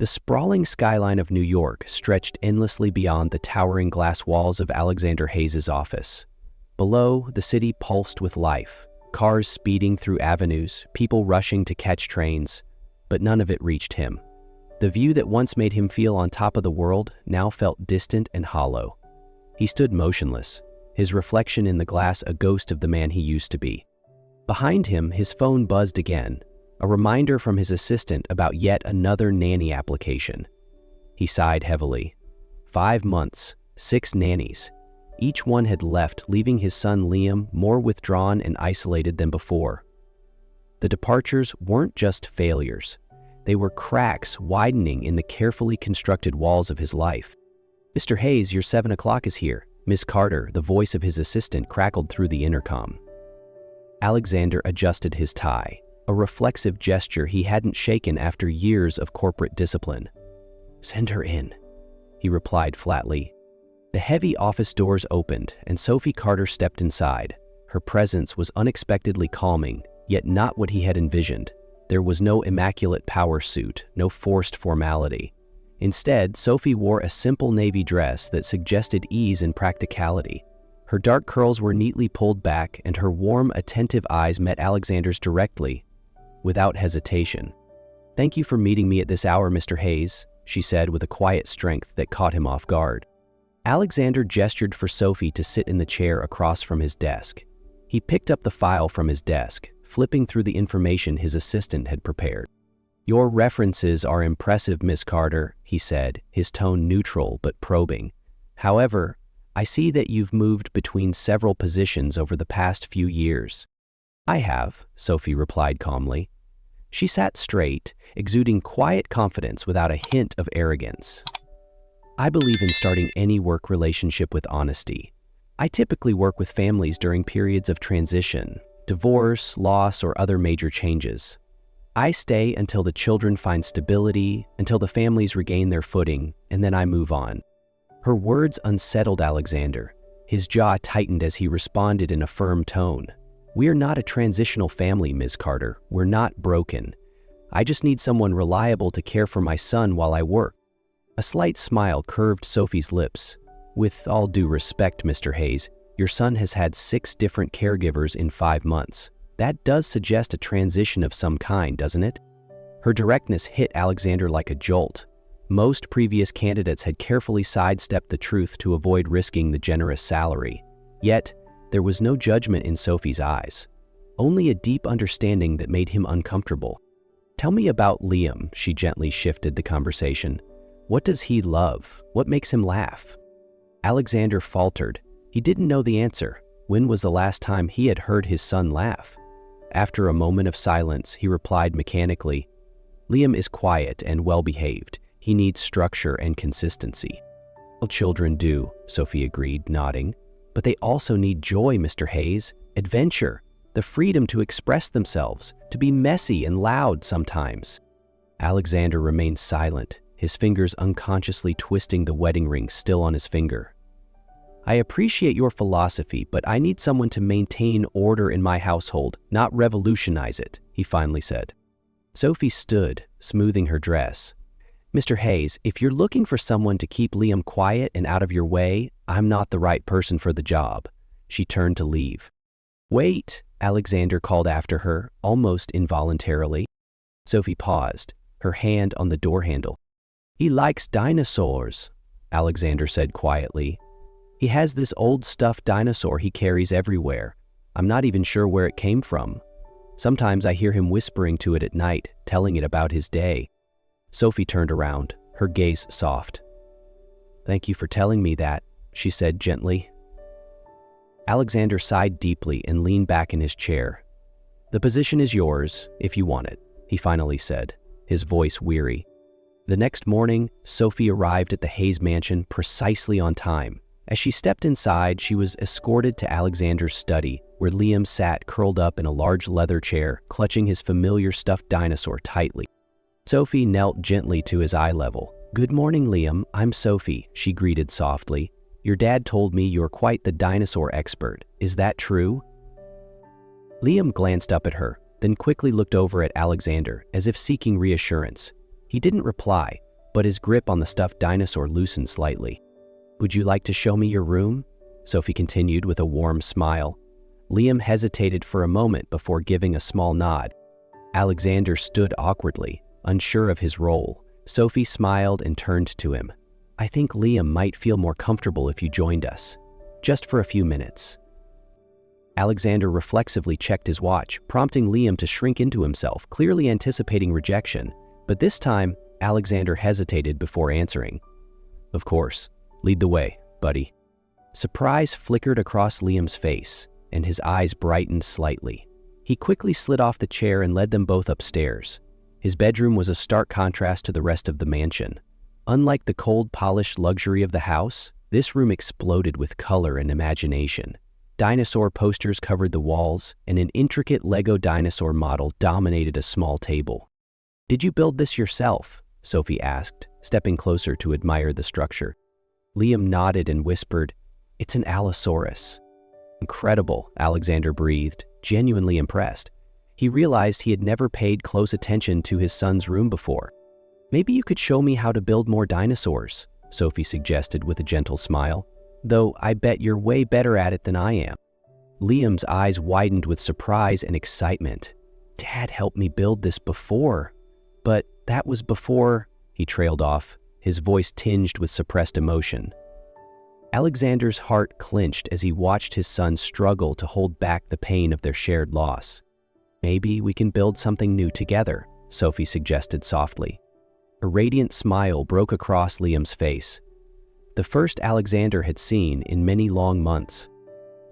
The sprawling skyline of New York stretched endlessly beyond the towering glass walls of Alexander Hayes's office. Below, the city pulsed with life, cars speeding through avenues, people rushing to catch trains, but none of it reached him. The view that once made him feel on top of the world now felt distant and hollow. He stood motionless, his reflection in the glass a ghost of the man he used to be. Behind him, his phone buzzed again, a reminder from his assistant about yet another nanny application. He sighed heavily. 5 months, 6 nannies. Each one had left, leaving his son Liam more withdrawn and isolated than before. The departures weren't just failures. They were cracks widening in the carefully constructed walls of his life. "Mr. Hayes, your 7 o'clock is here." Miss Carter, the voice of his assistant, crackled through the intercom. Alexander adjusted his tie, a reflexive gesture he hadn't shaken after years of corporate discipline. "Send her in," he replied flatly. The heavy office doors opened, and Sophie Carter stepped inside. Her presence was unexpectedly calming, yet not what he had envisioned. There was no immaculate power suit, no forced formality. Instead, Sophie wore a simple navy dress that suggested ease and practicality. Her dark curls were neatly pulled back, and her warm, attentive eyes met Alexander's directly, without hesitation. "Thank you for meeting me at this hour, Mr. Hayes," she said with a quiet strength that caught him off guard. Alexander gestured for Sophie to sit in the chair across from his desk. He picked up the file from his desk, flipping through the information his assistant had prepared. "Your references are impressive, Miss Carter," he said, his tone neutral but probing. "However, I see that you've moved between several positions over the past few years." "I have," Sophie replied calmly. She sat straight, exuding quiet confidence without a hint of arrogance. "I believe in starting any work relationship with honesty. I typically work with families during periods of transition, divorce, loss, or other major changes. I stay until the children find stability, until the families regain their footing, and then I move on." Her words unsettled Alexander. His jaw tightened as he responded in a firm tone. "We're not a transitional family, Ms. Carter. We're not broken. I just need someone reliable to care for my son while I work." A slight smile curved Sophie's lips. "With all due respect, Mr. Hayes, your son has had 6 different caregivers in 5 months. That does suggest a transition of some kind, doesn't it?" Her directness hit Alexander like a jolt. Most previous candidates had carefully sidestepped the truth to avoid risking the generous salary. Yet, there was no judgment in Sophie's eyes, only a deep understanding that made him uncomfortable. "Tell me about Liam," she gently shifted the conversation. "What does he love? What makes him laugh?" Alexander faltered. He didn't know the answer. When was the last time he had heard his son laugh? After a moment of silence, he replied mechanically, "Liam is quiet and well-behaved. He needs structure and consistency." "All children do," Sophie agreed, nodding. "But they also need joy, Mr. Hayes, adventure, the freedom to express themselves, to be messy and loud sometimes." Alexander remained silent, his fingers unconsciously twisting the wedding ring still on his finger. "I appreciate your philosophy, but I need someone to maintain order in my household, not revolutionize it," he finally said. Sophie stood, smoothing her dress. "Mr. Hayes, if you're looking for someone to keep Liam quiet and out of your way, I'm not the right person for the job." She turned to leave. "Wait," Alexander called after her, almost involuntarily. Sophie paused, her hand on the door handle. "He likes dinosaurs," Alexander said quietly. "He has this old stuffed dinosaur he carries everywhere. I'm not even sure where it came from. Sometimes I hear him whispering to it at night, telling it about his day." Sophie turned around, her gaze soft. "Thank you for telling me that," she said gently. Alexander sighed deeply and leaned back in his chair. "The position is yours, if you want it," he finally said, his voice weary. The next morning, Sophie arrived at the Hayes mansion precisely on time. As she stepped inside, she was escorted to Alexander's study, where Liam sat curled up in a large leather chair, clutching his familiar stuffed dinosaur tightly. Sophie knelt gently to his eye level. "Good morning, Liam. I'm Sophie," she greeted softly. "Your dad told me you're quite the dinosaur expert. Is that true?" Liam glanced up at her, then quickly looked over at Alexander, as if seeking reassurance. He didn't reply, but his grip on the stuffed dinosaur loosened slightly. "Would you like to show me your room?" Sophie continued with a warm smile. Liam hesitated for a moment before giving a small nod. Alexander stood awkwardly, unsure of his role. Sophie smiled and turned to him. "I think Liam might feel more comfortable if you joined us. Just for a few minutes." Alexander reflexively checked his watch, prompting Liam to shrink into himself, clearly anticipating rejection. But this time, Alexander hesitated before answering. "Of course. Lead the way, buddy." Surprise flickered across Liam's face, and his eyes brightened slightly. He quickly slid off the chair and led them both upstairs. His bedroom was a stark contrast to the rest of the mansion. Unlike the cold, polished luxury of the house, this room exploded with color and imagination. Dinosaur posters covered the walls, and an intricate Lego dinosaur model dominated a small table. "Did you build this yourself?" Sophie asked, stepping closer to admire the structure. Liam nodded and whispered, "It's an Allosaurus." "Incredible," Alexander breathed, genuinely impressed. He realized he had never paid close attention to his son's room before. "Maybe you could show me how to build more dinosaurs," Sophie suggested with a gentle smile. "Though I bet you're way better at it than I am." Liam's eyes widened with surprise and excitement. "Dad helped me build this before. But that was before," he trailed off, his voice tinged with suppressed emotion. Alexander's heart clenched as he watched his son struggle to hold back the pain of their shared loss. "Maybe we can build something new together," Sophie suggested softly. A radiant smile broke across Liam's face, the first Alexander had seen in many long months.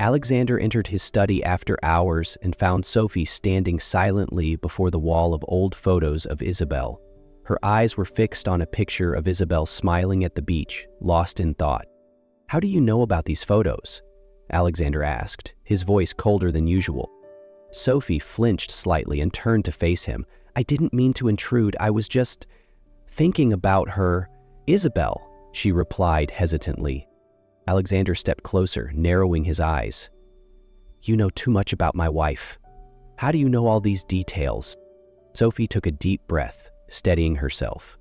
Alexander entered his study after hours and found Sophie standing silently before the wall of old photos of Isabel. Her eyes were fixed on a picture of Isabel smiling at the beach, lost in thought. "How do you know about these photos?" Alexander asked, his voice colder than usual. Sophie flinched slightly and turned to face him. "I didn't mean to intrude. I was just thinking about her." "Isabel," she replied hesitantly. Alexander stepped closer, narrowing his eyes. "You know too much about my wife. How do you know all these details?" Sophie took a deep breath, steadying herself.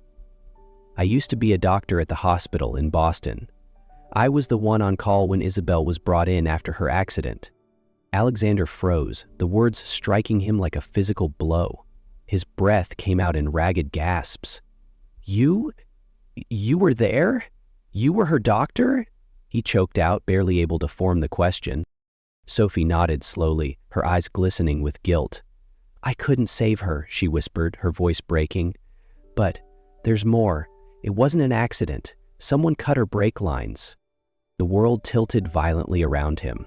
"I used to be a doctor at the hospital in Boston. I was the one on call when Isabel was brought in after her accident." Alexander froze, the words striking him like a physical blow. His breath came out in ragged gasps. You were there? You were her doctor?" He choked out, barely able to form the question. Sophie nodded slowly, her eyes glistening with guilt. "I couldn't save her," she whispered, her voice breaking. "But there's more. It wasn't an accident. Someone cut her brake lines." The world tilted violently around him.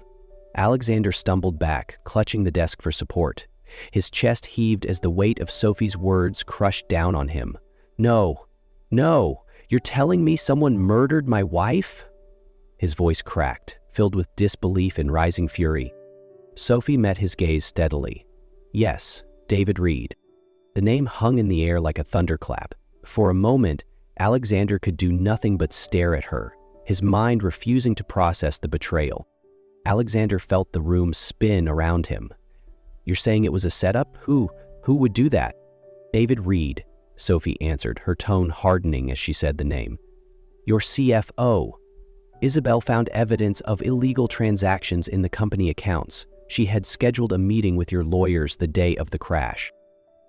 Alexander stumbled back, clutching the desk for support. His chest heaved as the weight of Sophie's words crushed down on him. No, you're telling me someone murdered my wife?" His voice cracked, filled with disbelief and rising fury. Sophie met his gaze steadily. "Yes, David Reed." The name hung in the air like a thunderclap. For a moment, Alexander could do nothing but stare at her, his mind refusing to process the betrayal. Alexander felt the room spin around him. "You're saying it was a setup? Who would do that?" "David Reed," Sophie answered, her tone hardening as she said the name. "Your CFO." Isabel found evidence of illegal transactions in the company accounts. She had scheduled a meeting with your lawyers the day of the crash.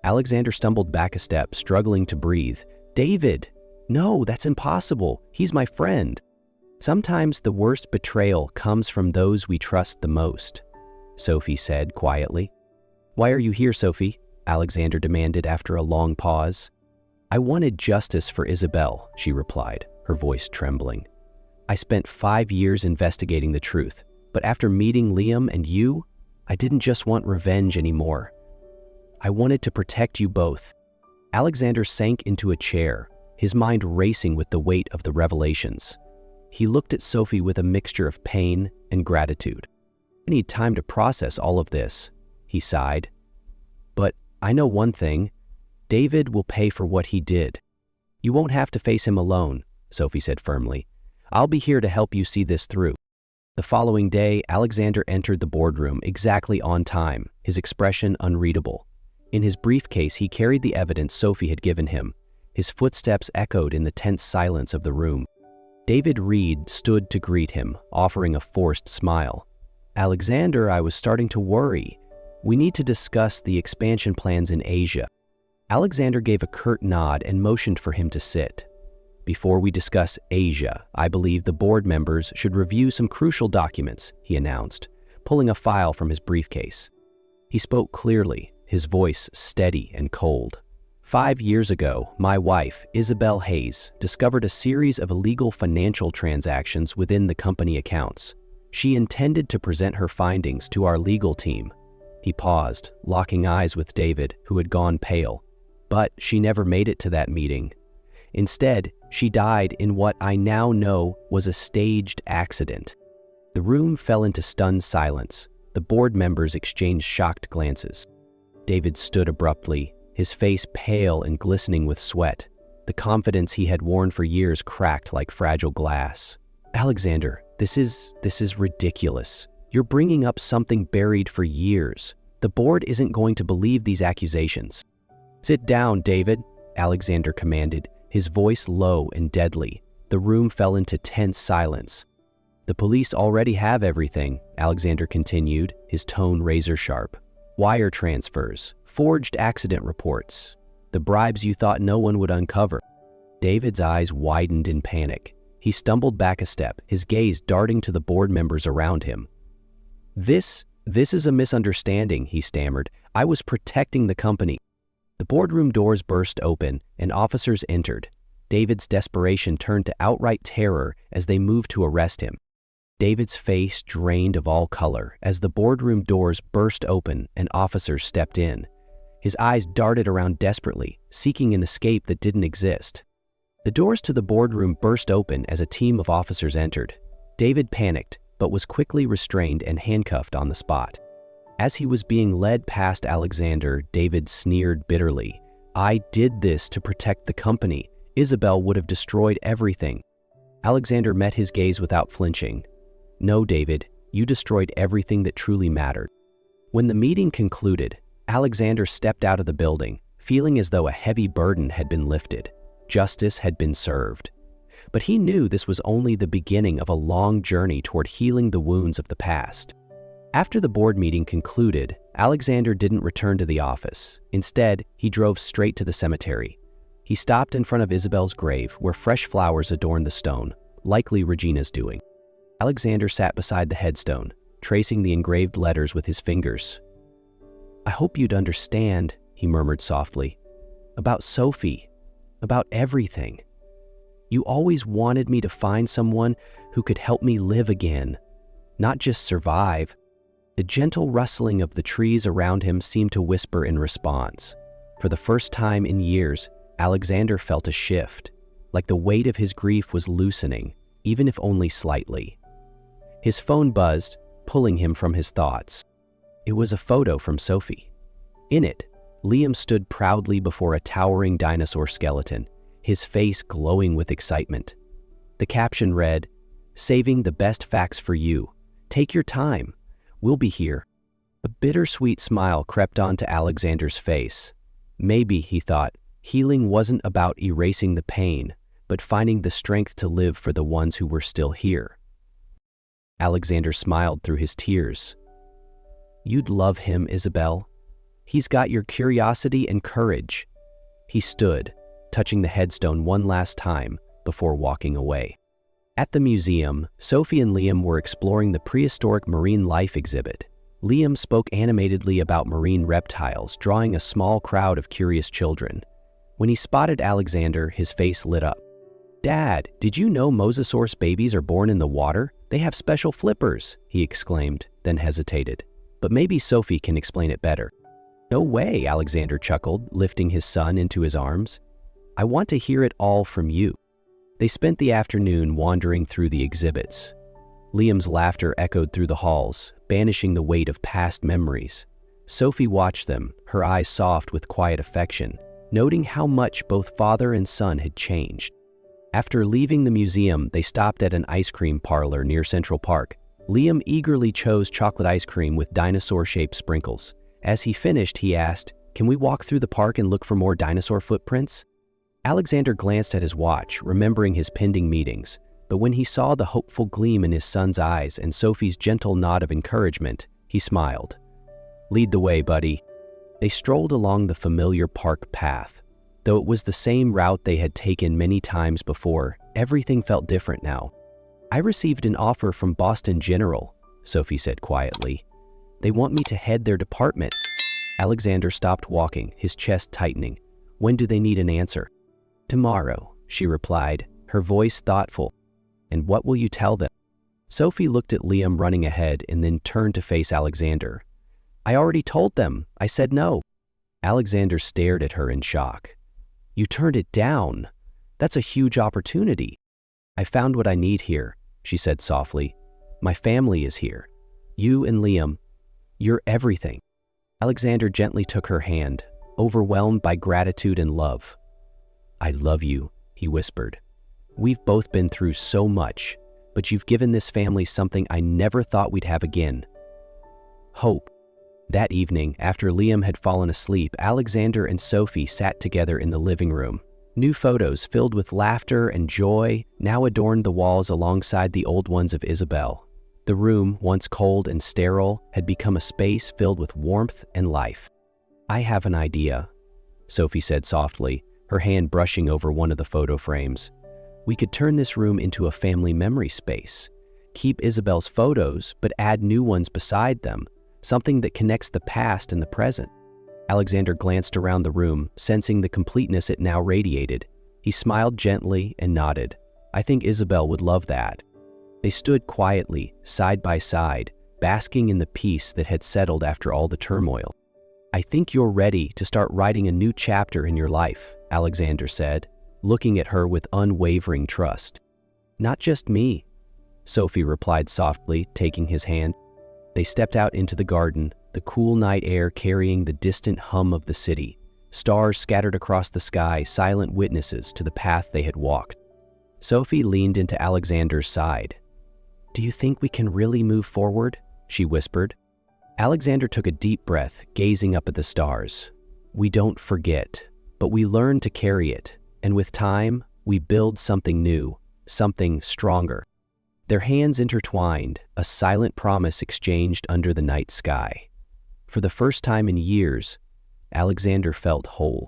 Alexander stumbled back a step, struggling to breathe. "David! No, that's impossible. He's my friend." "Sometimes the worst betrayal comes from those we trust the most," Sophie said quietly. "Why are you here, Sophie?" Alexander demanded after a long pause. "I wanted justice for Isabel," she replied, her voice trembling. "I spent 5 years investigating the truth, but after meeting Liam and you, I didn't just want revenge anymore. I wanted to protect you both." Alexander sank into a chair, his mind racing with the weight of the revelations. He looked at Sophie with a mixture of pain and gratitude. "I need time to process all of this," he sighed. "But I know one thing. David will pay for what he did." "You won't have to face him alone," Sophie said firmly. "I'll be here to help you see this through." The following day, Alexander entered the boardroom exactly on time, his expression unreadable. In his briefcase, he carried the evidence Sophie had given him. His footsteps echoed in the tense silence of the room. David Reed stood to greet him, offering a forced smile. "Alexander, I was starting to worry. We need to discuss the expansion plans in Asia." Alexander gave a curt nod and motioned for him to sit. "Before we discuss Asia, I believe the board members should review some crucial documents," he announced, pulling a file from his briefcase. He spoke clearly, his voice steady and cold. 5 years ago, my wife, Isabel Hayes, discovered a series of illegal financial transactions within the company accounts. She intended to present her findings to our legal team. He paused, locking eyes with David, who had gone pale. But she never made it to that meeting. Instead, she died in what I now know was a staged accident. The room fell into stunned silence. The board members exchanged shocked glances. David stood abruptly, his face pale and glistening with sweat. The confidence he had worn for years cracked like fragile glass. "Alexander, this is ridiculous. You're bringing up something buried for years. The board isn't going to believe these accusations." "Sit down, David," Alexander commanded, his voice low and deadly. The room fell into tense silence. "The police already have everything," Alexander continued, his tone razor-sharp. "Wire transfers, forged accident reports, the bribes you thought no one would uncover." David's eyes widened in panic. He stumbled back a step, his gaze darting to the board members around him. This is a misunderstanding," he stammered. "I was protecting the company." The boardroom doors burst open, and officers entered. David's desperation turned to outright terror as they moved to arrest him. David's face drained of all color as the boardroom doors burst open and officers stepped in. His eyes darted around desperately, seeking an escape that didn't exist. The doors to the boardroom burst open as a team of officers entered. David panicked, but was quickly restrained and handcuffed on the spot. As he was being led past Alexander, David sneered bitterly. "I did this to protect the company. Isabel would have destroyed everything." Alexander met his gaze without flinching. "No, David, you destroyed everything that truly mattered." When the meeting concluded, Alexander stepped out of the building, feeling as though a heavy burden had been lifted. Justice had been served. But he knew this was only the beginning of a long journey toward healing the wounds of the past. After the board meeting concluded, Alexander didn't return to the office. Instead, he drove straight to the cemetery. He stopped in front of Isabel's grave, where fresh flowers adorned the stone, likely Regina's doing. Alexander sat beside the headstone, tracing the engraved letters with his fingers. "I hope you'd understand," he murmured softly. "About Sophie, about everything. You always wanted me to find someone who could help me live again, not just survive." The gentle rustling of the trees around him seemed to whisper in response. For the first time in years, Alexander felt a shift, like the weight of his grief was loosening, even if only slightly. His phone buzzed, pulling him from his thoughts. It was a photo from Sophie. In it, Liam stood proudly before a towering dinosaur skeleton, his face glowing with excitement. The caption read, "Saving the best facts for you. Take your time. We'll be here." A bittersweet smile crept onto Alexander's face. Maybe, he thought, healing wasn't about erasing the pain, but finding the strength to live for the ones who were still here. Alexander smiled through his tears. "You'd love him, Isabel. He's got your curiosity and courage." He stood, touching the headstone one last time before walking away. At the museum, Sophie and Liam were exploring the prehistoric marine life exhibit. Liam spoke animatedly about marine reptiles, drawing a small crowd of curious children. When he spotted Alexander, his face lit up. "Dad, did you know mosasaurus babies are born in the water? They have special flippers," he exclaimed, then hesitated. "But maybe Sophie can explain it better." "No way," Alexander chuckled, lifting his son into his arms. "I want to hear it all from you." They spent the afternoon wandering through the exhibits. Liam's laughter echoed through the halls, banishing the weight of past memories. Sophie watched them, her eyes soft with quiet affection, noting how much both father and son had changed. After leaving the museum, they stopped at an ice cream parlor near Central Park. Liam eagerly chose chocolate ice cream with dinosaur-shaped sprinkles. As he finished, he asked, "Can we walk through the park and look for more dinosaur footprints?" Alexander glanced at his watch, remembering his pending meetings, but when he saw the hopeful gleam in his son's eyes and Sophie's gentle nod of encouragement, he smiled. "Lead the way, buddy." They strolled along the familiar park path. Though it was the same route they had taken many times before, everything felt different now. "I received an offer from Boston General," Sophie said quietly. "They want me to head their department." Alexander stopped walking, his chest tightening. "When do they need an answer?" "Tomorrow," she replied, her voice thoughtful. "And what will you tell them?" Sophie looked at Liam running ahead and then turned to face Alexander. "I already told them. I said no." Alexander stared at her in shock. "You turned it down. That's a huge opportunity." "I found what I need here," she said softly. "My family is here. You and Liam. You're everything." Alexander gently took her hand, overwhelmed by gratitude and love. "I love you," he whispered. "We've both been through so much, but you've given this family something I never thought we'd have again. Hope." That evening, after Liam had fallen asleep, Alexander and Sophie sat together in the living room. New photos filled with laughter and joy now adorned the walls alongside the old ones of Isabel. The room, once cold and sterile, had become a space filled with warmth and life. "I have an idea," Sophie said softly, her hand brushing over one of the photo frames. "We could turn this room into a family memory space. Keep Isabel's photos, but add new ones beside them, something that connects the past and the present." Alexander glanced around the room, sensing the completeness it now radiated. He smiled gently and nodded. "I think Isabel would love that." They stood quietly, side by side, basking in the peace that had settled after all the turmoil. "I think you're ready to start writing a new chapter in your life," Alexander said, looking at her with unwavering trust. "Not just me," Sophie replied softly, taking his hand. They stepped out into the garden, the cool night air carrying the distant hum of the city. Stars scattered across the sky, silent witnesses to the path they had walked. Sophie leaned into Alexander's side. "Do you think we can really move forward?" she whispered. Alexander took a deep breath, gazing up at the stars. "We don't forget, but we learn to carry it, and with time, we build something new, something stronger." Their hands intertwined, a silent promise exchanged under the night sky. For the first time in years, Alexander felt whole.